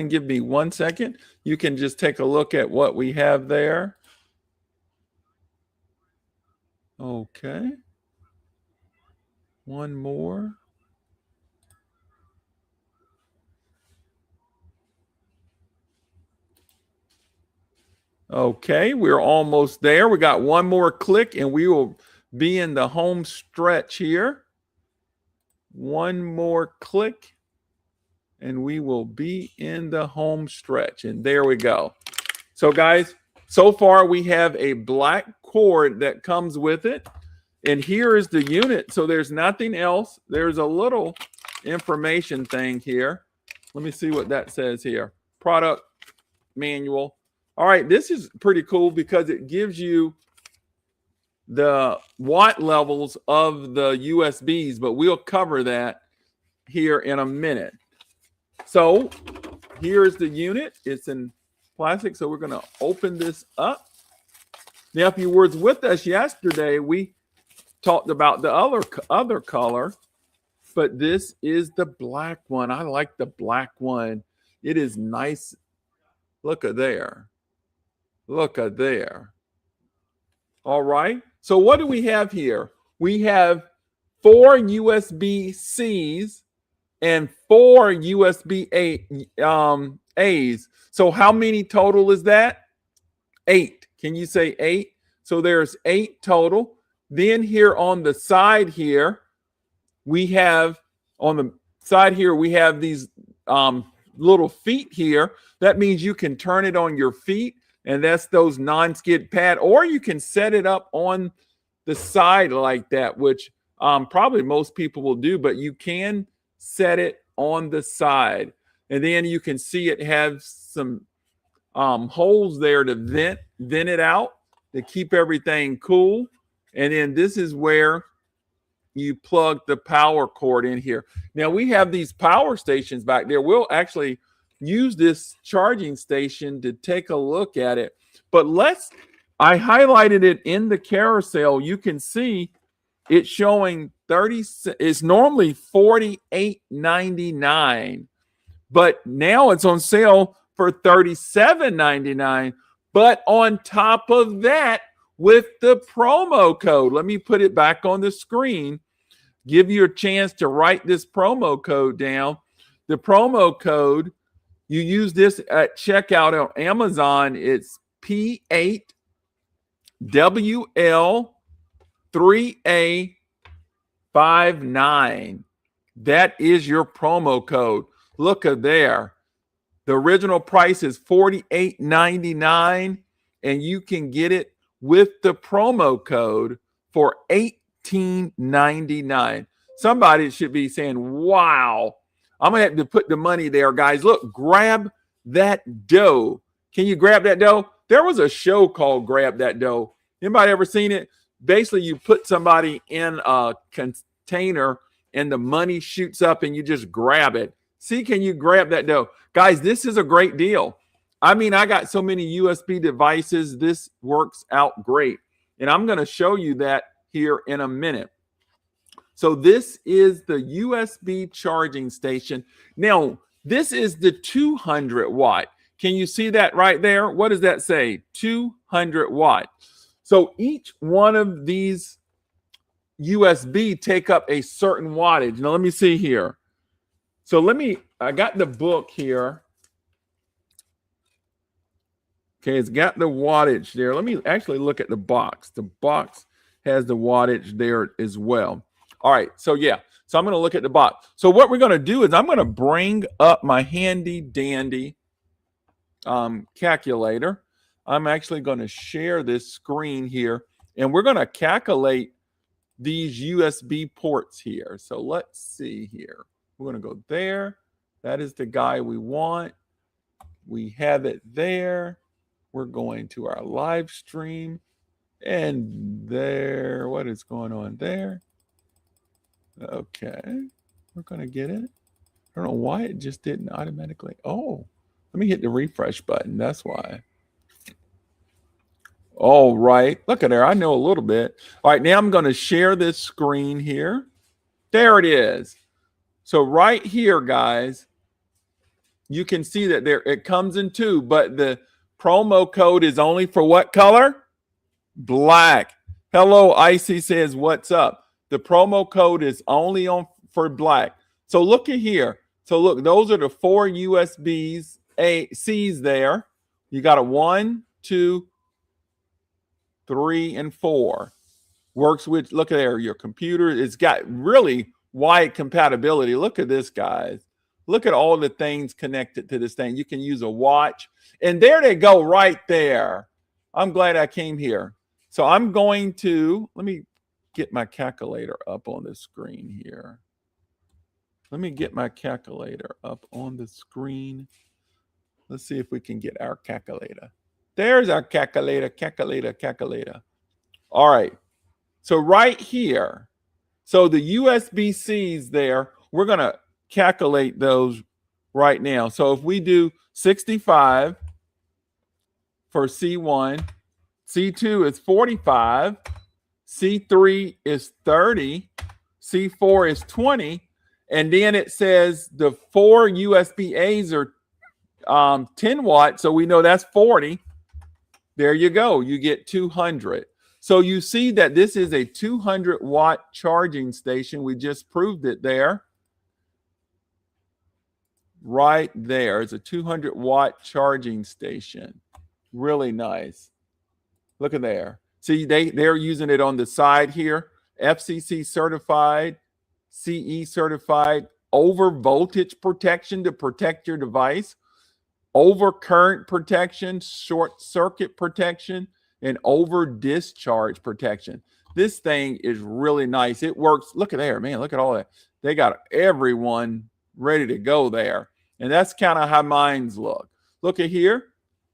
give me 1 second. You can just take a look at what we have there. Okay. One more. Okay, we're almost there. We got one more click and we will be in the home stretch here. One more click and we will be in the home stretch. And there we go. So guys, so far we have a black cord that comes with it. And here is the unit. So there's nothing else. There's a little information thing here. Let me see what that says here. Product manual. All right, this is pretty cool because it gives you the watt levels of the USBs, but we'll cover that here in a minute. So here's the unit. It's in plastic, so we're going to open this up. Now, if you were with us yesterday, we talked about the other color, but this is the black one. I like the black one. It is nice. Look at there. Look at there. All right. So what do we have here? We have 4 USB-Cs and 4 USB-A's. So how many total is that? 8. Can you say 8? So there's 8 total. Then here on the side here, we have these little feet here. That means you can turn it on your feet, and that's those non-skid pad, or you can set it up on the side like that, which probably most people will do, but you can set it on the side. And then you can see it has some holes there to vent it out to keep everything cool. And then this is where you plug the power cord in here. Now we have these power stations back there. We'll actually use this charging station to take a look at it. But I highlighted it in the carousel. You can see it's showing 30. It's normally $48.99, but now it's on sale for $37.99. But on top of that, with the promo code, let me put it back on the screen, give you a chance to write this promo code down. The promo code, you use this at checkout on Amazon. It's P8WL3A59. That is your promo code. Look at there. The original price is $48.99, and you can get it with the promo code for $18.99. Somebody should be saying, wow, I'm going to have to put the money there, guys. Look, grab that dough. Can you grab that dough? There was a show called Grab That Dough. Anybody ever seen it? Basically, you put somebody in a container and the money shoots up and you just grab it. See, can you grab that dough? Guys, this is a great deal. I mean, I got so many USB devices. This works out great. And I'm going to show you that here in a minute. So this is the USB charging station. Now, this is the 200 watt. Can you see that right there? What does that say? 200 watt. So each one of these USB take up a certain wattage. Now, let me see here. So I got the book here. Okay, it's got the wattage there. Let me actually look at the box. The box has the wattage there as well. All right, so yeah. So I'm going to look at the box. So what we're going to do is I'm going to bring up my handy dandy calculator. I'm actually going to share this screen here, and we're going to calculate these USB ports here. So let's see here. We're going to go there. That is the guy we want. We have it there. We're going to our live stream, and there, what is going on there? Okay, we're going to get it. I don't know why it just didn't automatically. Oh, let me hit the refresh button. That's why. All right, look at there. I know a little bit. All right, now I'm going to share this screen here. There it is. So right here, guys, you can see that there it comes in two, but the promo code is only for what color? Black. Hello, Icy says, what's up? The promo code is only on for black. So look at here. So look, those are the 4 USBs C's there. You got a 1, 2, 3, and 4. Works with, look at there, your computer. It's got really wide compatibility. Look at this, guys. Look at all the things connected to this thing. You can use a watch. And there they go right there. I'm glad I came here. So I'm going to, let me get my calculator up on the screen here. Let me get my calculator up on the screen. Let's see if we can get our calculator. There's our calculator. All right. So right here, so the USB-Cs there, we're going to calculate those right now. So if we do 65 for C1, C2 is 45, C3 is 30, C4 is 20, and then it says the 4 USB-As are 10 watts, so we know that's 40. There you go. You get 200. So you see that this is a 200 watt charging station. We just proved it there. Right there. It's a 200 watt charging station. Really nice. Look at there. See, they're using it on the side here. FCC certified, CE certified, over voltage protection to protect your device, over current protection, short circuit protection, and over discharge protection. This thing is really nice. It works. Look at there, man. Look at all that. They got everyone ready to go there. And that's kind of how mine's look. Look at here.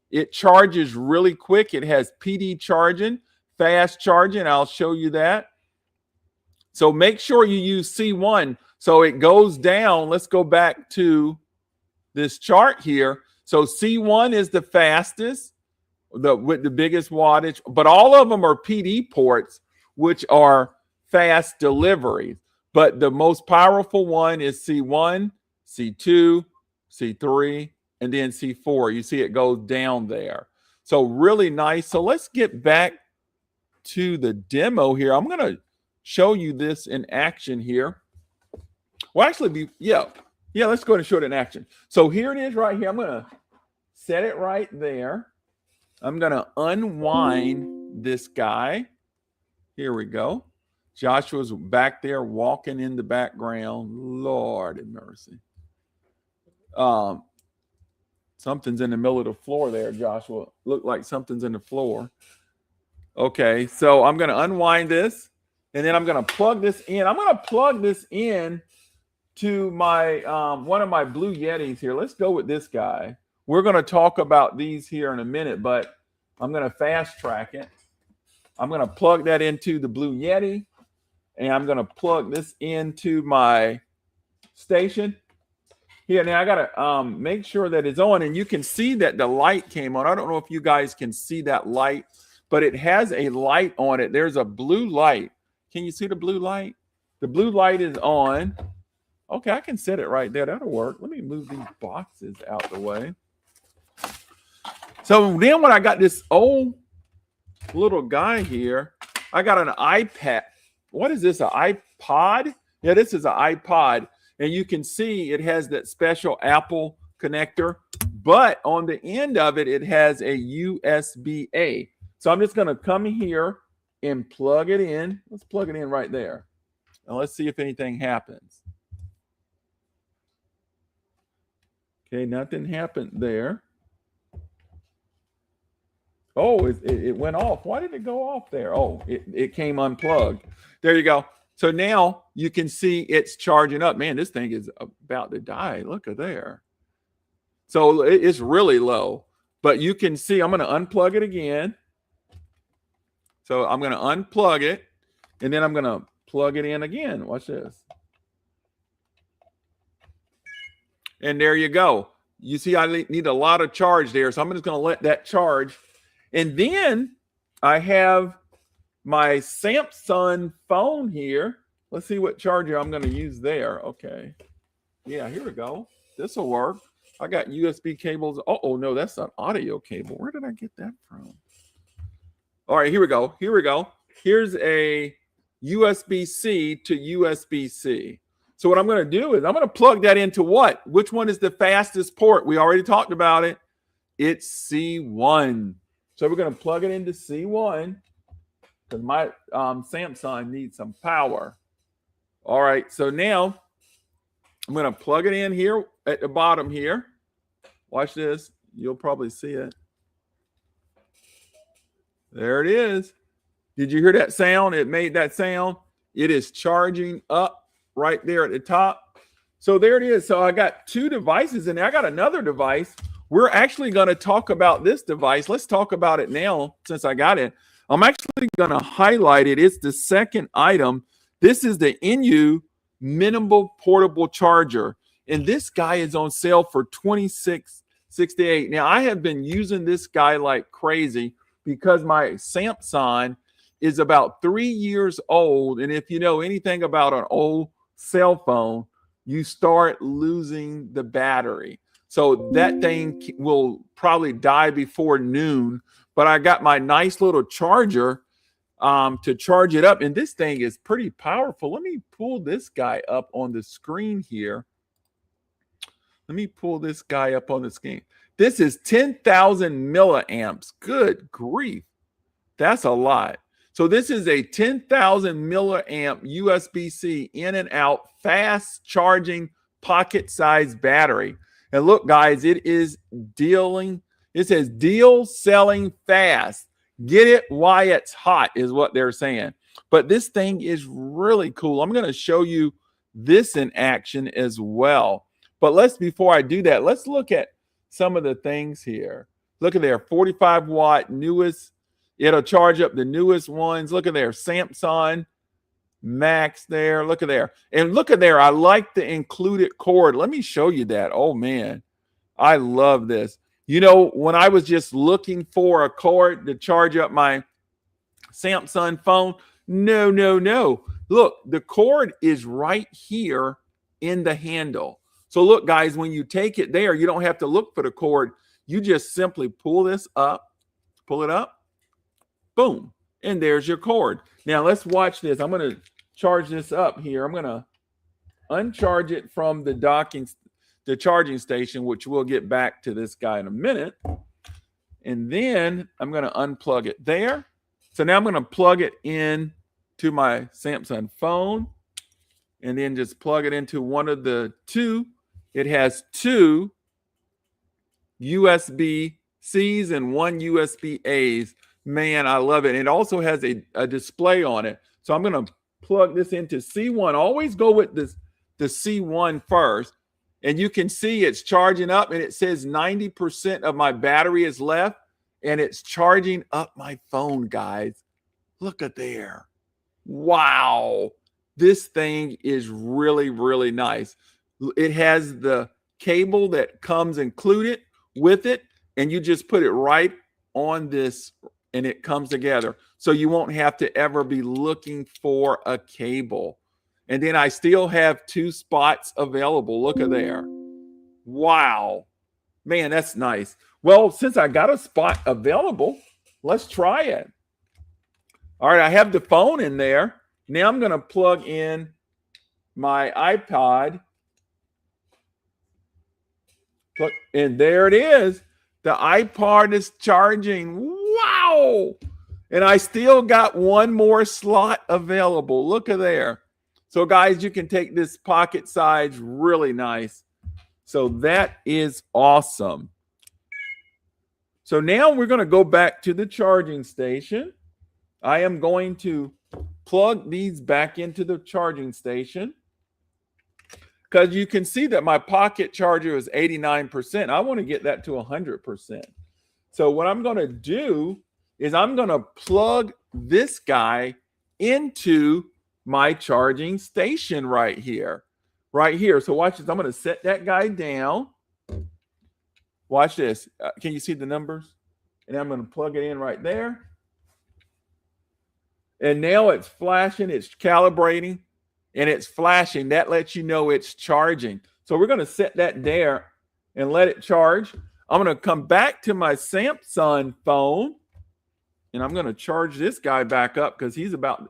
It charges really quick. It has PD charging, fast charging. I'll show you that. So make sure you use C1. So it goes down. Let's go back to this chart here. So C1 is the fastest, with the biggest wattage, but all of them are PD ports, which are fast deliveries. But the most powerful one is C1, C2, C3, and then C4. You see it goes down there. So really nice. So let's get back to the demo here. I'm going to show you this in action here. Well, actually, let's go ahead and show it in action. So here it is right here. I'm going to set it right there. I'm going to unwind this guy. Here we go. Joshua's back there walking in the background. Lord have mercy. Something's in the middle of the floor there, Joshua. Looked like something's in the floor. Okay, so I'm going to unwind this, and then I'm going to plug this in. I'm going to plug this in to my one of my Blue Yetis here. Let's go with this guy. We're going to talk about these here in a minute, but I'm going to fast track it. I'm going to plug that into the Blue Yeti, and I'm going to plug this into my station. Here, now I got to make sure that it's on, and you can see that the light came on. I don't know if you guys can see that light, but it has a light on it. There's a blue light. Can you see the blue light? The blue light is on. Okay, I can set it right there. That'll work. Let me move these boxes out the way. So then when I got this old little guy here, I got an iPad. What is this, an iPod? Yeah, this is an iPod. And you can see it has that special Apple connector, but on the end of it, it has a USB-A. So I'm just going to come here and plug it in. Let's plug it in right there. And let's see if anything happens. Okay, nothing happened there. Oh, it went off. Why did it go off there? Oh, it came unplugged. There you go. So now you can see it's charging up. Man, this thing is about to die. Look at there. So it's really low. But you can see, I'm going to unplug it again. So I'm going to unplug it. And then I'm going to plug it in again. Watch this. And there you go. You see, I need a lot of charge there. So I'm just going to let that charge. And then I have my Samsung phone here. Let's see what charger I'm going to use there. Okay. Yeah, here we go. This will work. I got USB cables. Oh, no, that's an audio cable. Where did I get that from? All right, here we go. Here we go. Here's a USB-C to USB-C. So what I'm going to do is I'm going to plug that into what? Which one is the fastest port? We already talked about it. It's C1. So we're going to plug it into C1 because my Samsung needs some power. All right, so now I'm going to plug it in here at the bottom here. Watch this. You'll probably see it. There it is. Did you hear that sound? It made that sound. It is charging up right there at the top. So there it is. So I got two devices and I got another device. We're actually going to talk about this device. Let's talk about it now since I got it. I'm actually going to highlight it. It's the second item. This is the NU minimal portable charger. And this guy is on sale for $26.68. Now, I have been using this guy like crazy because my Samsung is about 3 years old. And if you know anything about an old cell phone, you start losing the battery. So that thing will probably die before noon. But I got my nice little charger to charge it up. And this thing is pretty powerful. Let me pull this guy up on the screen here. Let me pull this guy up on the screen. This is 10,000 milliamps. Good grief. That's a lot. So this is a 10,000 milliamp USB-C in and out fast charging pocket-sized battery. And look, guys, it is dealing. It says deal selling fast. Get it while it's hot is what they're saying. But this thing is really cool. I'm going to show you this in action as well. But before I do that, let's look at some of the things here. Look at there, 45 watt newest. It'll charge up the newest ones. Look at there, Samsung Max there. Look at there. And look at there, I like the included cord. Let me show you that. Oh, man, I love this. You know, when I was just looking for a cord to charge up my Samsung phone, no. Look, the cord is right here in the handle. So look, guys, when you take it there, you don't have to look for the cord. You just simply pull this up, pull it up, boom, and there's your cord. Now let's watch this. I'm going to charge this up here. I'm going to uncharge it from the charging station, which we'll get back to this guy in a minute. And then I'm going to unplug it there. So now I'm going to plug it in to my Samsung phone and then just plug it into one of the two. It has two USB-Cs and one USB-As. Man, I love it. It also has a display on it. So I'm going to plug this into C1. Always go with the C1 first. And you can see it's charging up and it says 90% of my battery is left and it's charging up my phone, guys. Look at there. Wow. This thing is really, really nice. It has the cable that comes included with it, and you just put it right on this, and it comes together. So you won't have to ever be looking for a cable. And then I still have 2 spots available. Look at there. Wow. Man, that's nice. Well, since I got a spot available, let's try it. All right, I have the phone in there. Now I'm going to plug in my iPod. Look, and there it is. The iPod is charging. Wow. And I still got one more slot available. Look at there. So, guys, you can take this pocket size really nice. So that is awesome. So now we're going to go back to the charging station. I am going to plug these back into the charging station because you can see that my pocket charger is 89%. I want to get that to 100%. So what I'm going to do is I'm going to plug this guy into my charging station right here. So watch this. I'm going to set that guy down. Watch this. Can you see the numbers? And I'm going to plug it in right there. And now it's flashing, it's calibrating, and it's flashing. That lets you know it's charging. So we're going to set that there and let it charge. I'm going to come back to my Samsung phone, and I'm going to charge this guy back up because he's got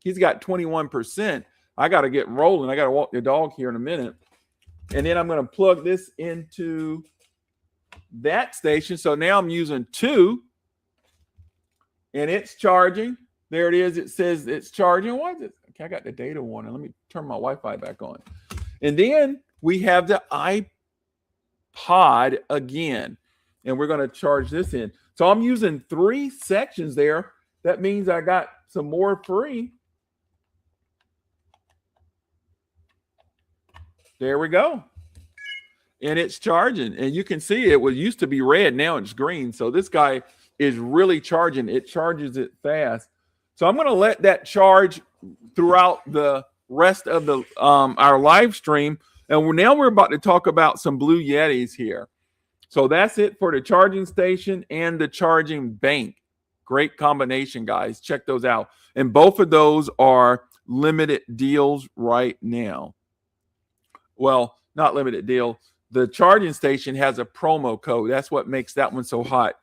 21%. I got to get rolling. I got to walk the dog here in a minute. And then I'm going to plug this into that station. So now I'm using 2, and it's charging. There it is. It says it's charging. Why is it? Okay, I got the data warning. Let me turn my Wi-Fi back on. And then we have the iPod again, and we're going to charge this in. So I'm using 3 sections there. That means I got some more free. There we go. And it's charging. And you can see it used to be red. Now it's green. So this guy is really charging. It charges it fast. So I'm going to let that charge throughout the rest of the our live stream. And now we're about to talk about some Blue Yetis here. So that's it for the charging station and the charging bank. Great combination, guys. Check those out. And both of those are limited deals right now. Well, not limited deal. The charging station has a promo code. That's what makes that one so hot.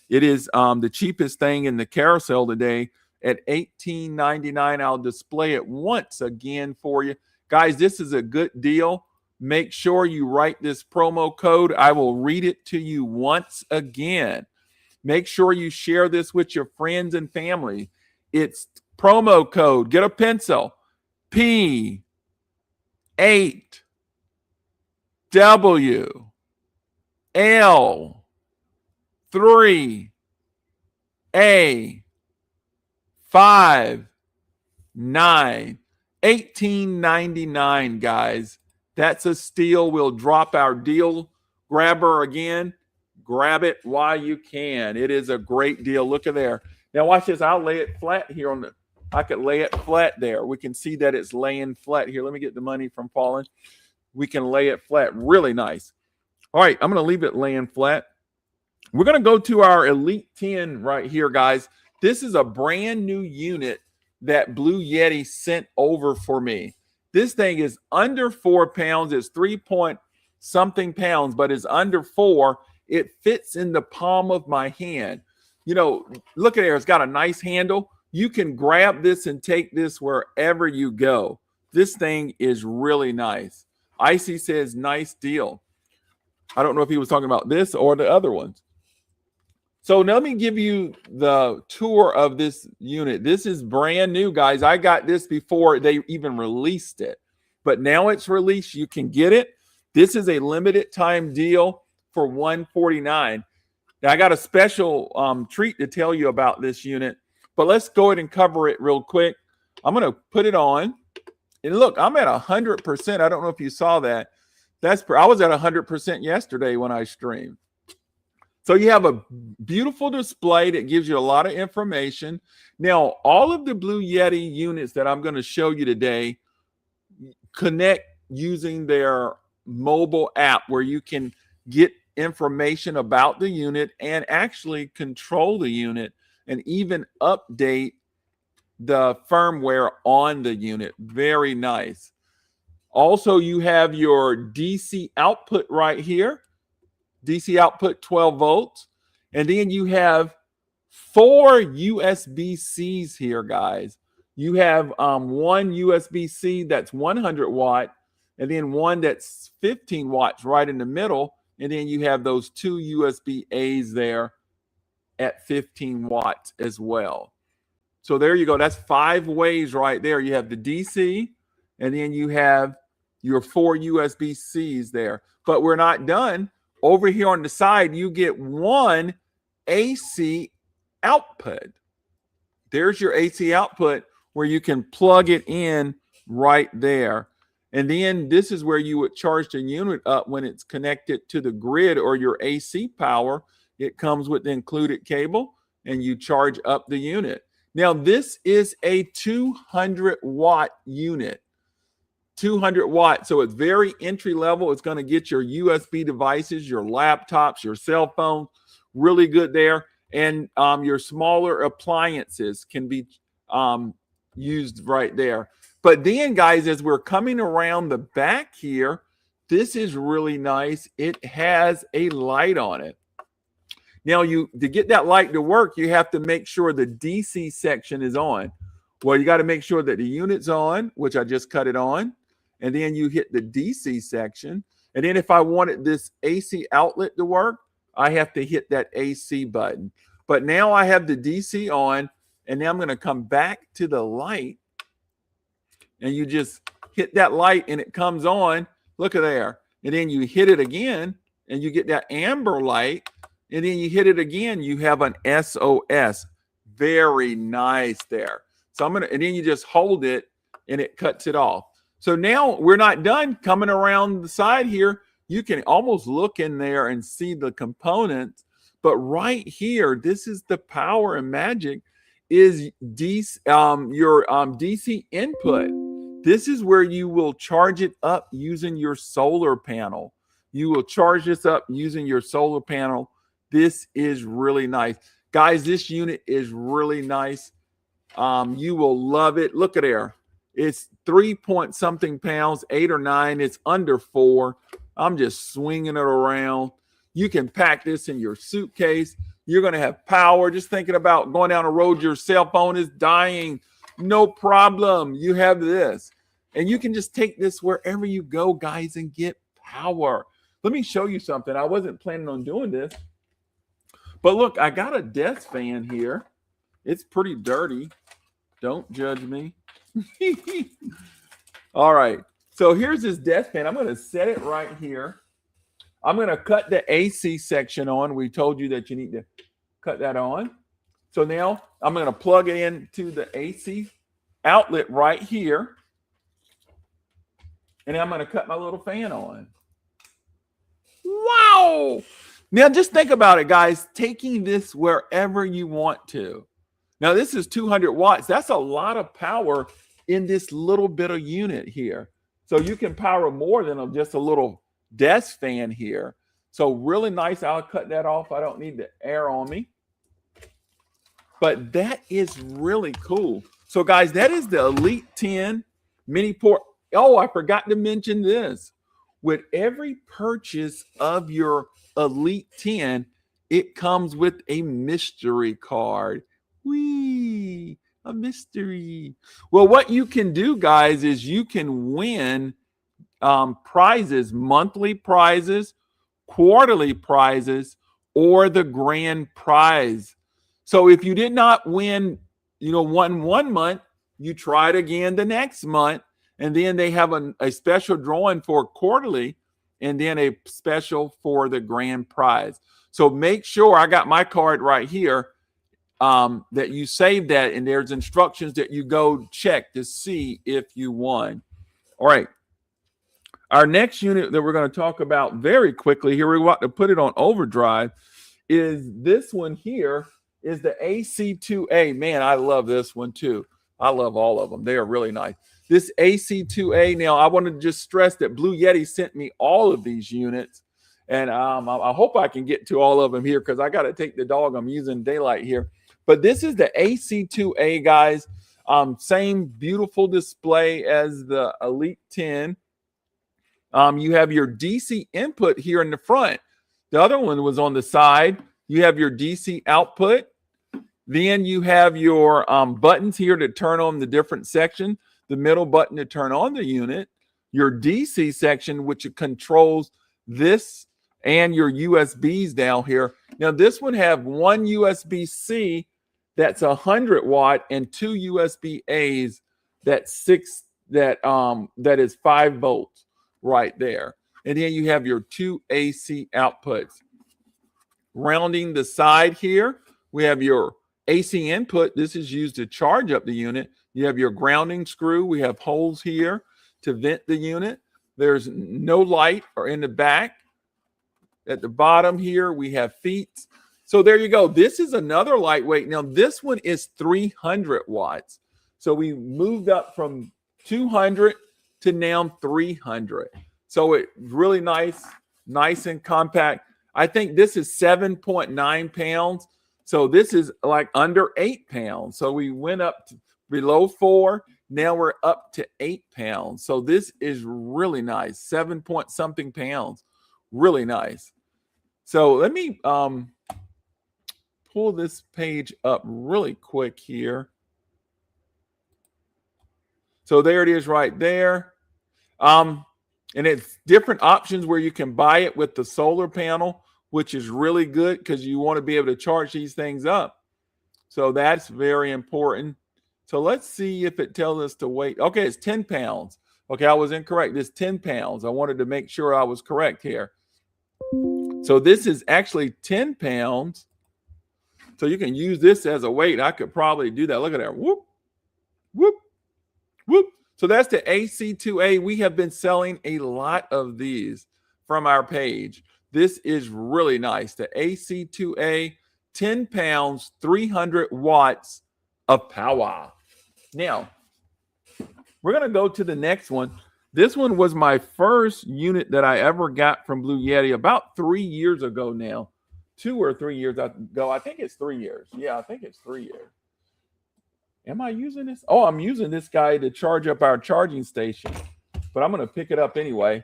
It is the cheapest thing in the carousel today at $18.99. I'll display it once again for you. Guys, this is a good deal. Make sure you write this promo code. I will read it to you once again. Make sure you share this with your friends and family. It's promo code. Get a pencil. P8W L 3 A 5 9 $18.99, guys. That's a steal. We'll drop our deal grabber again. Grab it while you can. It is a great deal. Look at there. Now watch this. I'll lay it flat here on the. I could lay it flat there. We can see that it's laying flat here. Let me get the money from falling. We can lay it flat. Really nice. All right, I'm going to leave it laying flat. We're going to go to our Elite 10 right here, guys. This is a brand new unit that Blue Yeti sent over for me. This thing is under 4 pounds. It's 3-point-something pounds, but it's under 4. It fits in the palm of my hand. You know, look at there. It's got a nice handle. You can grab this and take this wherever you go. This thing is really nice. Icy says, nice deal. I don't know if he was talking about this or the other ones. So let me give you the tour of this unit. This is brand new, guys. I got this before they even released it, but now it's released. You can get it. This is a limited time deal for $149. Now I got a special treat to tell you about this unit, but let's go ahead and cover it real quick. I'm going to put it on, and look, I'm at 100%. I don't know if you saw that. I was at 100% yesterday when I streamed. So you have a beautiful display that gives you a lot of information. Now, all of the Blue Yeti units that I'm going to show you today connect using their mobile app where you can get information about the unit and actually control the unit and even update the firmware on the unit. Very nice. Also, you have your DC output right here. DC output 12 volts. And then you have 4 USB-Cs here, guys. You have one USB-C that's 100 watt, and then one that's 15 watts right in the middle. And then you have those 2 USB-As there at 15 watts as well. So there you go. That's 5 ways right there. You have the DC, and then you have your 4 USB-Cs there. But we're not done. Over here on the side, you get 1 AC output. There's your AC output where you can plug it in right there. And then this is where you would charge the unit up when it's connected to the grid or your AC power. It comes with the included cable, and you charge up the unit. Now, this is a 200 watt unit. 200 watts. So it's very entry level. It's going to get your USB devices, your laptops, your cell phone, really good there. And your smaller appliances can be used right there. But then, guys, as we're coming around the back here, This is really nice. It has a light on it. Now, to get that light to work, you have to make sure the DC section is on. Well, you got to make sure that the unit's on, which I just cut it on. And then you hit the DC section. And then if I wanted this AC outlet to work, I have to hit that AC button. But now I have the DC on, and now I'm going to come back to the light. And you just hit that light, and it comes on. Look at there. And then you hit it again, and you get that amber light. And then you hit it again, you have an SOS. Very nice there. So and then you just hold it and it cuts it off. So now we're not done. Coming around the side here, you can almost look in there and see the components. But right here, this is the power and magic, is your DC input. This is where you will charge it up using your solar panel. You will charge this up using your solar panel. This is really nice. Guys, this unit is really nice. You will love it. Look at there. It's 3-point-something pounds, 8 or 9. It's under 4. I'm just swinging it around. You can pack this in your suitcase. You're going to have power. Just thinking about going down the road, your cell phone is dying. No problem. You have this. And you can just take this wherever you go, guys, and get power. Let me show you something. I wasn't planning on doing this. But look, I got a desk fan here. It's pretty dirty. Don't judge me. All right. So here's this desk fan. I'm going to set it right here. I'm going to cut the AC section on. We told you that you need to cut that on. So now I'm going to plug it into the AC outlet right here. And I'm going to cut my little fan on. Wow. Now, just think about it, guys, taking this wherever you want to. Now, this is 200 watts. That's a lot of power in this little bit of unit here. So you can power more than just a little desk fan here. So really nice. I'll cut that off. I don't need the air on me. But that is really cool. So, guys, that is the Elite 10 mini port. Oh, I forgot to mention this. With every purchase of your Elite 10, it comes with a mystery card. Whee, a mystery. Well, what you can do, guys, is you can win prizes, monthly prizes, quarterly prizes, or the grand prize. So if you did not win, one month, you try it again the next month, and then they have a special drawing for quarterly, and then a special for the grand prize. So make sure, I got my card right here, that you save that, and there's instructions that you go check to see if you won. All right. Our next unit that we're going to talk about very quickly here, we're about to put it on overdrive, is this one here, is the AC2A. Man, I love this one too. I love all of them. They are really nice. This AC2A, now I want to just stress that Blue Yeti sent me all of these units. And I hope I can get to all of them here because I got to take the dog. I'm using daylight here. But this is the AC2A, guys. Same beautiful display as the Elite 10. You have your DC input here in the front. The other one was on the side. You have your DC output. Then you have your buttons here to turn on the different section. The middle button to turn on the unit. Your DC section, which controls this and your USBs down here. Now, this one have one USB-C that's 100 watt and two USB-A's that's that is 5 volts right there. And then you have your two AC outputs. Rounding the side here, we have your AC input. This is used to charge up the unit. You have your grounding screw. We have holes here to vent the unit. There's no light or in the back. At the bottom here, we have feet. So there you go. This is another lightweight. Now, this one is 300 watts. So we moved up from 200 to now 300. So it's really nice and compact. I think this is 7.9 pounds. So this is like under 8 pounds. So we went up to below 4. Now we're up to 8 pounds. So this is really nice. 7 point something pounds. Really nice. So let me pull this page up really quick here. So there it is right there. And it's different options where you can buy it with the solar panel, which is really good because you want to be able to charge these things up. So that's very important. So let's see if it tells us to wait. Okay, it's 10 pounds. Okay, I was incorrect. It's 10 pounds. I wanted to make sure I was correct here. So this is actually 10 pounds. So you can use this as a weight. I could probably do that. Look at that. Whoop, whoop, whoop. So that's the AC2A. We have been selling a lot of these from our page. This is really nice. The AC2A, 10 pounds, 300 watts of power. Now, we're going to go to the next one. This one was my first unit that I ever got from Blue Yeti about 3 years ago now. 2 or 3 years ago. I think it's 3 years. Yeah, I think it's 3 years. Am I using this? Oh, I'm using this guy to charge up our charging station. But I'm going to pick it up anyway.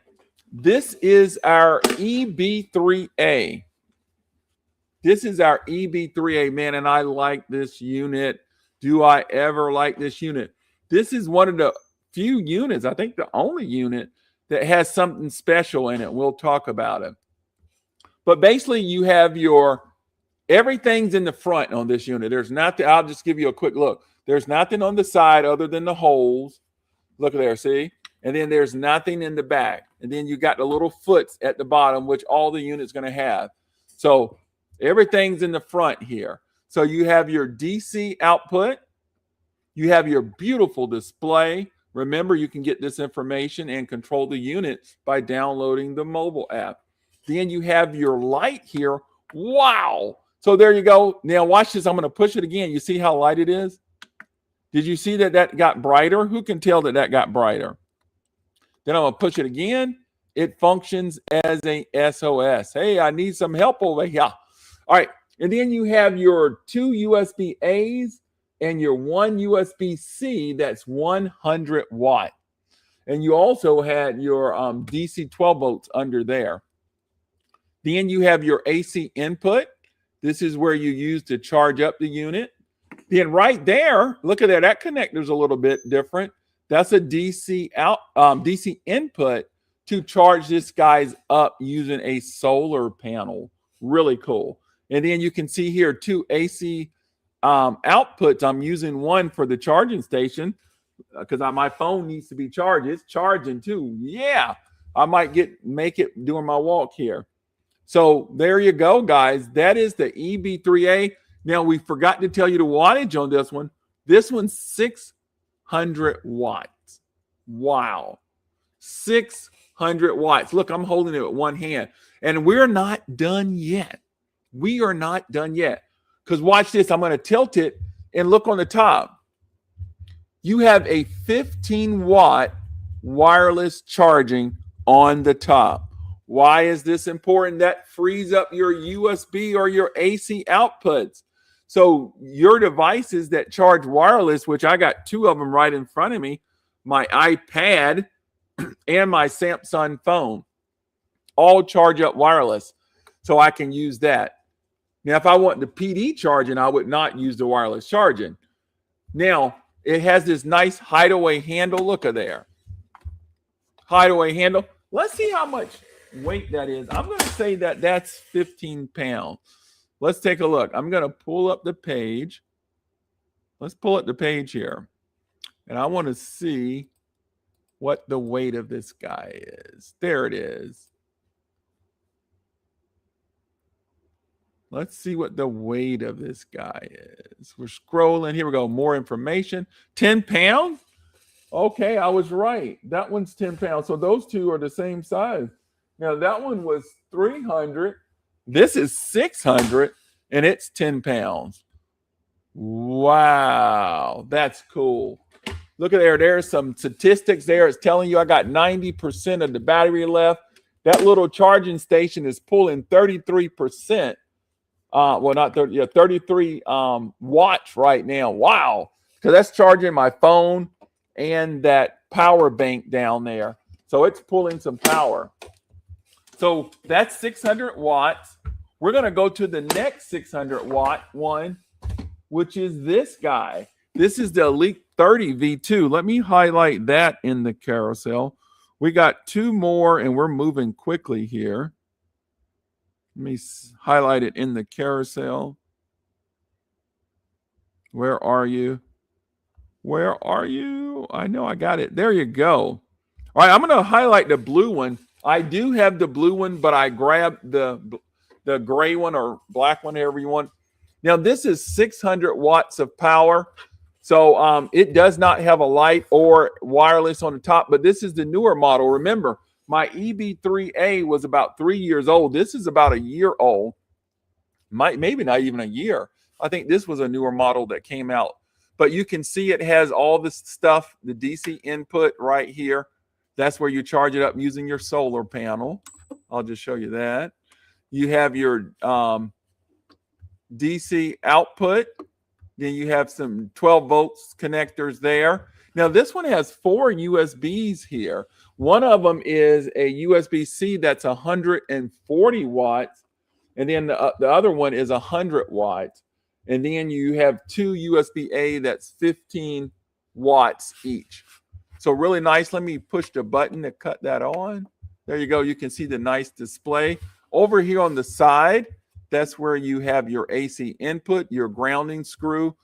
This is our EB3A. This is our EB3A, man, and I like this unit. Do I ever like this unit? This is one of the few units, I think the only unit, that has something special in it. We'll talk about it. But basically, you have your, everything's in the front on this unit. There's nothing, I'll just give you a quick look. There's nothing on the side other than the holes. Look there, see? And then there's nothing in the back. And then you got the little foots at the bottom, which all the unit's going to have. So everything's in the front here. So you have your DC output. You have your beautiful display. Remember, you can get this information and control the unit by downloading the mobile app. Then you have your light here. Wow. So there you go. Now watch this. I'm going to push it again. You see how light it is? Did you see that that got brighter? Who can tell that that got brighter? Then I'm going to push it again. It functions as a SOS. Hey, I need some help over here. All right. And then you have your 2 USB A's and your 1 USB-C that's 100 watt. And you also had your DC 12 volts under there. Then you have your AC input. This is where you use to charge up the unit. Then right there, look at that. That connector's a little bit different. That's a DC DC input to charge this guy's up using a solar panel. Really cool. And then you can see here 2 AC outputs. I'm using one for the charging station because my phone needs to be charged. It's charging too. Yeah, I might make it during my walk here. So there you go, guys. That is the EB3A. Now, we forgot to tell you the wattage on this one. This one's 600 watts. Wow. 600 watts. Look, I'm holding it with one hand. And we're not done yet. We are not done yet. Because watch this. I'm going to tilt it and look on the top. You have a 15-watt wireless charging on the top. Why is this important? That frees up your USB or your AC outputs. So your devices that charge wireless, which I got 2 of them right in front of me, my iPad and my Samsung phone, all charge up wireless. So I can use that. Now, if I want the PD charging, I would not use the wireless charging. Now, it has this nice hideaway handle. Look at there. Hideaway handle. Let's see how much weight that is. I'm going to say that that's 15 pounds. Let's take a look. I'm going to pull up the page. Let's pull up the page here. And I want to see what the weight of this guy is. There it is. Let's see what the weight of this guy is. We're scrolling. Here we go. More information. 10 pounds? Okay, I was right. That one's 10 pounds. So those two are the same size. Now, that one was 300. This is 600, and it's 10 pounds. Wow, that's cool. Look at there. There's some statistics there. It's telling you I got 90% of the battery left. That little charging station is pulling 33%. Well, not 30, yeah, 33 watts right now. Wow. Because that's charging my phone and that power bank down there. So it's pulling some power. So that's 600 watts. We're going to go to the next 600 watt one, which is this guy. This is the Elite 30 V2. Let me highlight that in the carousel. We got two more, and we're moving quickly here. Let me highlight it in the carousel. Where are you? Where are you? I know I got it. There you go. All right, I'm going to highlight the blue one. I do have the blue one, but I grabbed the gray one or black one, however you want. Now, this is 600 watts of power. So it does not have a light or wireless on the top, but this is the newer model. Remember, my EB3A was about 3 years old. This is about a year old. Maybe not even a year. I think this was a newer model that came out. But you can see it has all this stuff, the DC input right here. That's where you charge it up using your solar panel. I'll just show you that. You have your DC output. Then you have some 12 volts connectors there. Now this one has 4 USBs here. One of them is a USB-C that's 140 watts. And then the other one is 100 watts. And then you have 2 USB-A that's 15 watts each. So really nice. Let me push the button to cut that on. There you go. You can see the nice display. Over here on the side, that's where you have your AC input, your grounding screw,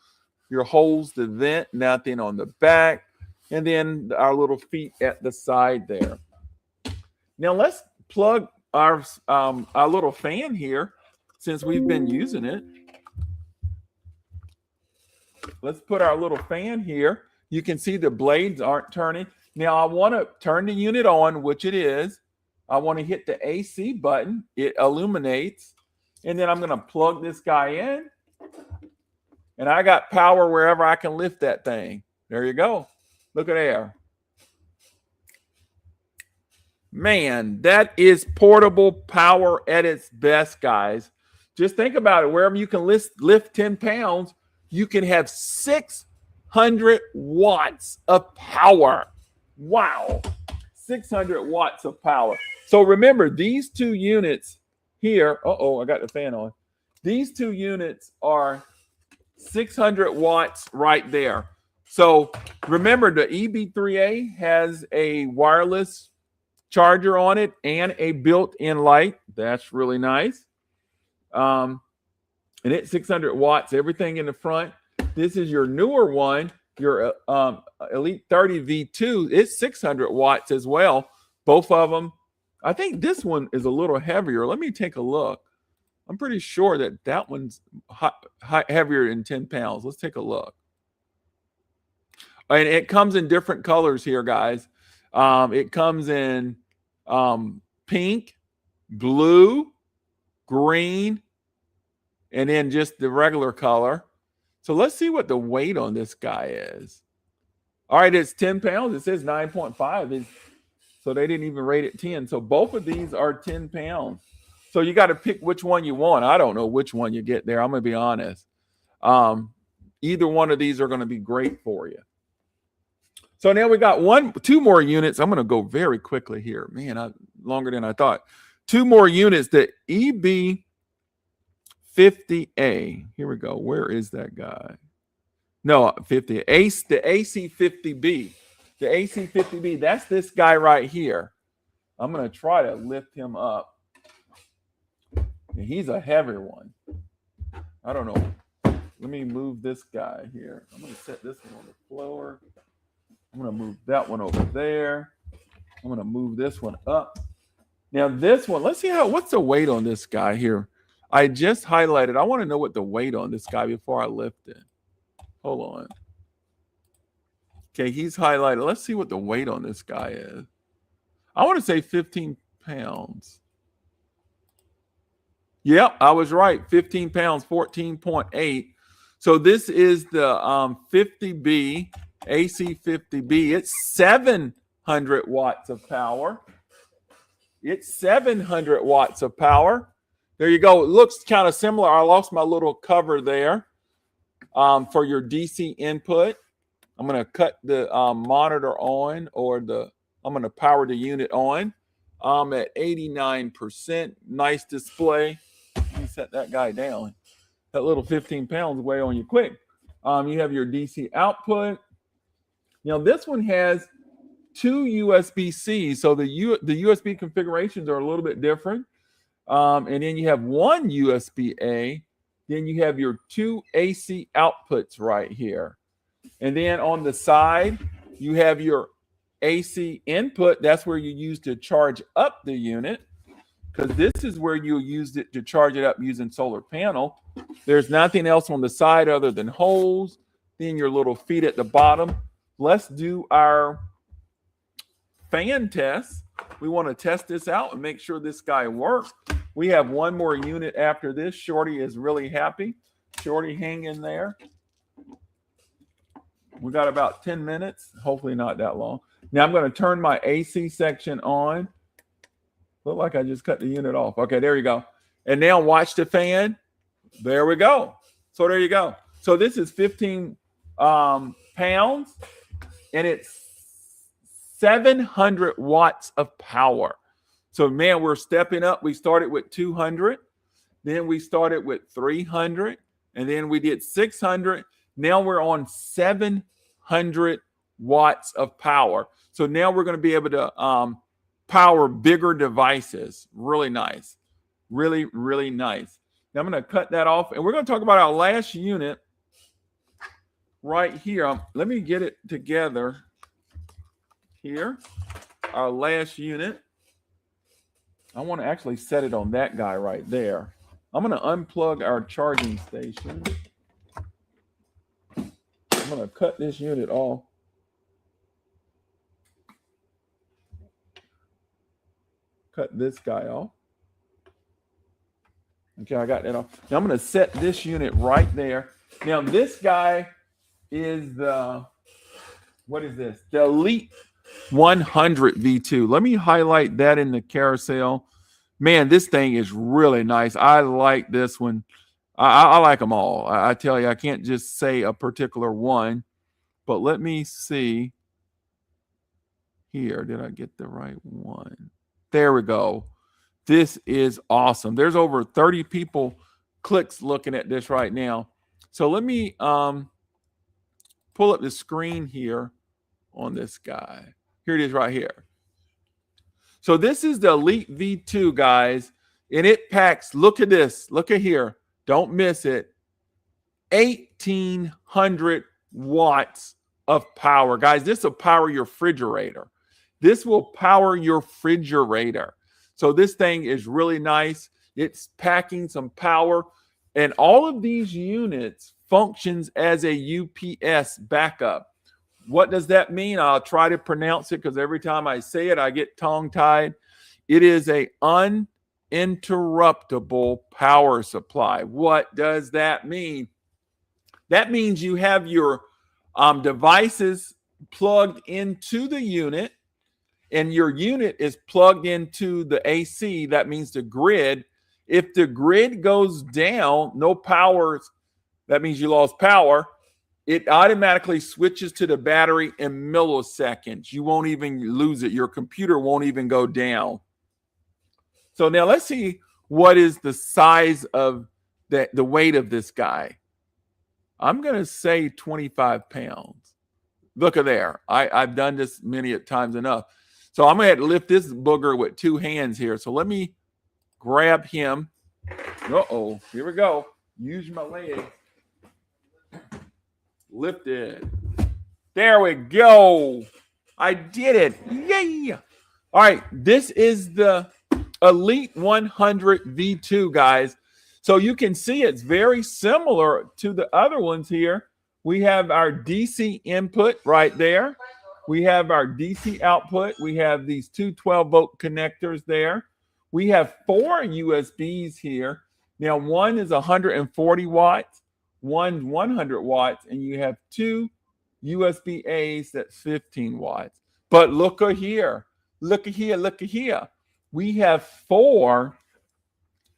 your holes to vent, nothing on the back, and then our little feet at the side there. Now let's plug our little fan here since we've been using it. Let's put our little fan here. You can see the blades aren't turning. Now I want to turn the unit on, which it is. I want to hit the AC button. It illuminates. And then I'm going to plug this guy in. And I got power wherever I can lift that thing. There you go. Look at there. Man, that is portable power at its best, guys. Just think about it. Wherever you can lift 10 pounds, you can have 600 watts of power. Wow. 600 watts of power. So remember, these two units here, I got the fan on. These two units are 600 watts right there. So remember, the EB3A has a wireless charger on it and a built-in light. That's really nice. And it's 600 watts, everything in the front. This is your newer one, your Elite 30 V2. It's 600 watts as well. Both of them. I think this one is a little heavier. Let me take a look. I'm pretty sure that one's heavier than 10 pounds. Let's take a look. And it comes in different colors here, guys. It comes in pink, blue, green, and then just the regular color. So let's see what the weight on this guy is. All right, it's 10 pounds. It says 9.5. So they didn't even rate it 10. So both of these are 10 pounds. So you got to pick which one you want. I don't know which one you get there. I'm going to be honest. Either one of these are going to be great for you. So now we got two more units. I'm going to go very quickly here. Man, longer than I thought. 2 more units. The EB50A. Here we go. Where is that guy? No, 50. The AC50B. The AC50B. That's this guy right here. I'm going to try to lift him up. And he's a heavy one. I don't know. Let me move this guy here. I'm going to set this one on the floor. I'm going to move that one over there. I'm going to move this one up. Now this one, let's see what's the weight on this guy here. I just highlighted. I want to know what the weight on this guy before I lift it. Hold on. Okay, he's highlighted. Let's see what the weight on this guy is. I want to say 15 pounds. Yep, I was right. 15 pounds, 14.8. So this is the 50B, AC50B. It's 700 watts of power. It's 700 watts of power. There you go. It looks kind of similar. I lost my little cover there for your DC input. I'm going to cut the monitor on, or I'm going to power the unit on. I'm at 89%. Nice display. Let me set that guy down. That little 15 pounds weigh on you quick. You have your DC output. Now this one has 2 USB-C, so the USB configurations are a little bit different. And then you have 1 USB-A. Then you have your 2 AC outputs right here. And then on the side, you have your AC input. That's where you use to charge up the unit, because this is where you use it to charge it up using solar panel. There's nothing else on the side other than holes. Then your little feet at the bottom. Let's do our fan test. We want to test this out and make sure this guy works. We have one more unit after this. Shorty is really happy. Shorty, hang in there. We got about 10 minutes. Hopefully not that long. Now I'm going to turn my AC section on. Look like I just cut the unit off. Okay, there you go. And now watch the fan. There we go. So there you go. So this is 15 pounds, and it's 700 watts of power. So man, we're stepping up. We started with 200, then we started with 300, and then we did 600. Now we're on 700 watts of power. So now we're going to be able to power bigger devices. Really nice. Really, really nice. Now I'm going to cut that off, and we're going to talk about our last unit right here. Let me get it together here. Our last unit. I want to actually set it on that guy right there. I'm going to unplug our charging station. I'm going to cut this unit off. Cut this guy off. Okay, I got that off. Now I'm going to set this unit right there. Now this guy is the, what is this? The Elite 100 V2. Let me highlight that in the carousel. Man, this thing is really nice. I like this one. I like them all. I tell you, I can't just say a particular one. But let me see here. Did I get the right one? There we go. This is awesome. There's over 30 clicks looking at this right now. So let me pull up the screen here on this guy. Here it is right here. So this is the Elite V2, guys. And it packs, look at this. Look at here. Don't miss it. 1,800 watts of power. Guys, this will power your refrigerator. This will power your refrigerator. So this thing is really nice. It's packing some power. And all of these units functions as a UPS backup. What does that mean? I'll try to pronounce it because every time I say it, I get tongue-tied. It is a uninterruptible power supply. What does that mean? That means you have your devices plugged into the unit, and your unit is plugged into the AC. That means the grid. If the grid goes down, no power, that means you lost power. It automatically switches to the battery in milliseconds. You won't even lose it. Your computer won't even go down. So now let's see what is the size of the weight of this guy. I'm going to say 25 pounds. Look at there. I've done this many times enough. So I'm going to have to lift this booger with 2 hands here. So let me grab him. Uh-oh. Here we go. Use my leg. Lift it. There we go. I did it. Yeah. All right. This is the Elite 100 V2, guys. So you can see it's very similar to the other ones here. We have our DC input right there. We have our DC output. We have these 2 12-volt connectors there. We have 4 USBs here. Now, one is 140 watts. One's 100 watts, and you have 2 USB-A's that's 15 watts. But look here. Look at here. Look at here. We have 4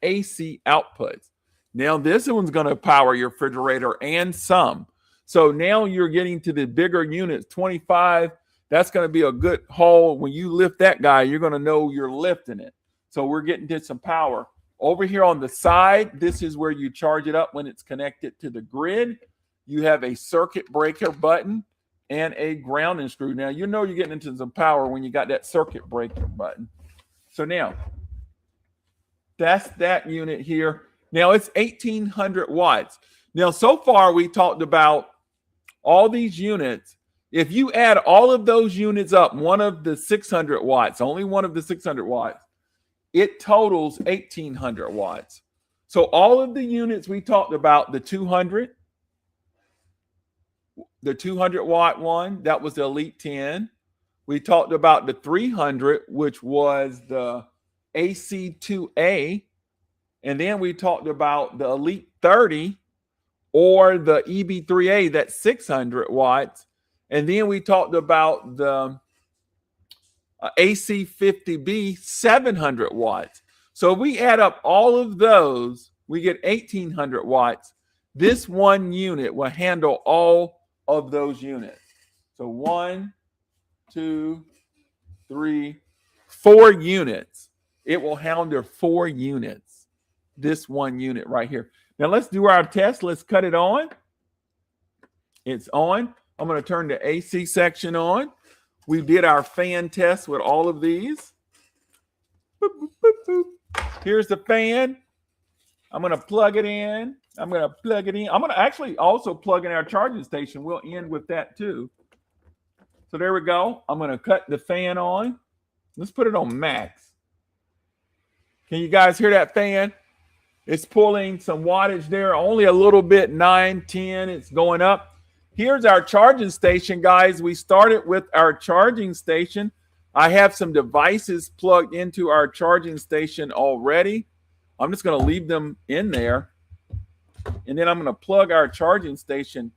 AC outputs. Now, this one's going to power your refrigerator and some. So now you're getting to the bigger units, 25. That's going to be a good haul. When you lift that guy, you're going to know you're lifting it. So we're getting to some power. Over here on the side, this is where you charge it up when it's connected to the grid. You have a circuit breaker button and a grounding screw. Now, you know you're getting into some power when you got that circuit breaker button. So now, that's that unit here. Now, it's 1,800 watts. Now, so far, we talked about all these units. If you add all of those units up, one of the 600 watts, only one of the 600 watts, it totals 1,800 watts. So all of the units we talked about, the 200 watt one, that was the Elite 10. We talked about the 300, which was the AC2A. And then we talked about the Elite 30 or the EB3A, that's 600 watts. And then we talked about the AC50B, 700 watts. So if we add up all of those, we get 1,800 watts. This one unit will handle all of those units. So 1, 2, 3, 4 units. It will handle 4 units. This one unit right here. Now let's do our test. Let's cut it on. It's on. I'm going to turn the AC section on. We did our fan test with all of these. Boop, boop, boop, boop. Here's the fan. I'm going to plug it in. I'm going to actually also plug in our charging station. We'll end with that too. So there we go. I'm going to cut the fan on. Let's put it on max. Can you guys hear that fan? It's pulling some wattage there. Only a little bit, 9, 10. It's going up. Here's our charging station, guys. We started with our charging station. I have some devices plugged into our charging station already. I'm just going to leave them in there. And then I'm going to plug our charging station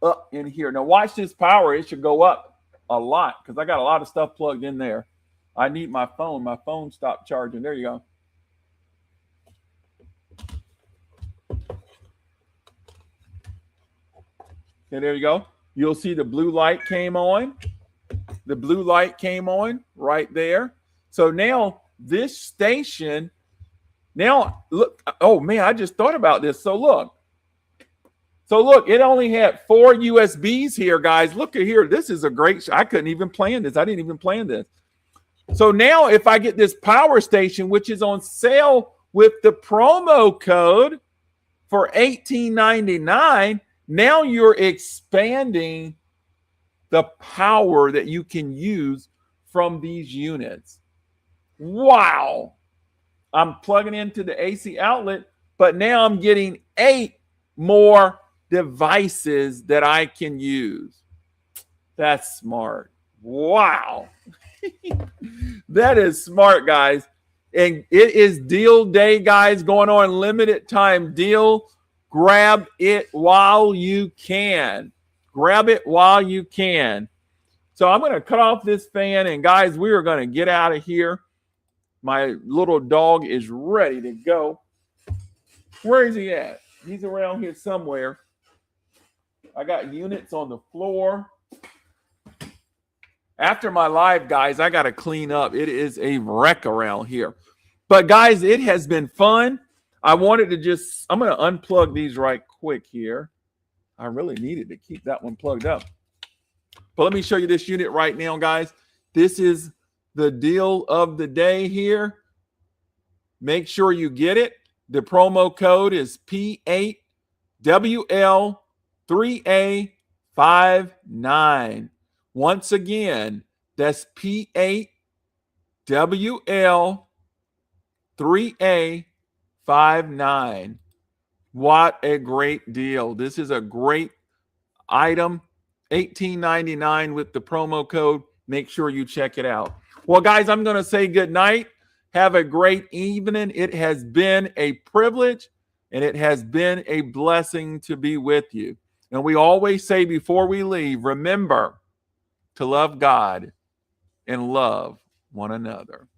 up in here. Now watch this power. It should go up a lot because I got a lot of stuff plugged in there. I need my phone. My phone stopped charging. There you go. Okay, there you go. You'll see the blue light came on. The blue light came on right there. So now this station, now look, oh man, I just thought about this. So look, it only had 4 USBs here, guys. Look at here. This is a great, I couldn't even plan this. I didn't even plan this. So now if I get this power station, which is on sale with the promo code for $18.99, now you're expanding the power that you can use from these units. Wow. I'm plugging into the AC outlet, but now I'm getting 8 more devices that I can use. That's smart. Wow. That is smart, guys. And it is deal day, guys, going on limited time deal. Grab it while you can. Grab it while you can. So I'm going to cut off this fan. And guys, we are going to get out of here. My little dog is ready to go. Where is he at? He's around here somewhere. I got units on the floor. After my live, guys, I got to clean up. It is a wreck around here. But guys, it has been fun. I wanted to just, I'm going to unplug these right quick here. I really needed to keep that one plugged up. But let me show you this unit right now, guys. This is the deal of the day here. Make sure you get it. The promo code is P8WL3A59. Once again, that's P8WL3A59. What a great deal. This is a great item. $18.99 with the promo code. Make sure you check it out. Well, guys, I'm going to say good night. Have a great evening. It has been a privilege and it has been a blessing to be with you. And we always say before we leave, remember to love God and love one another.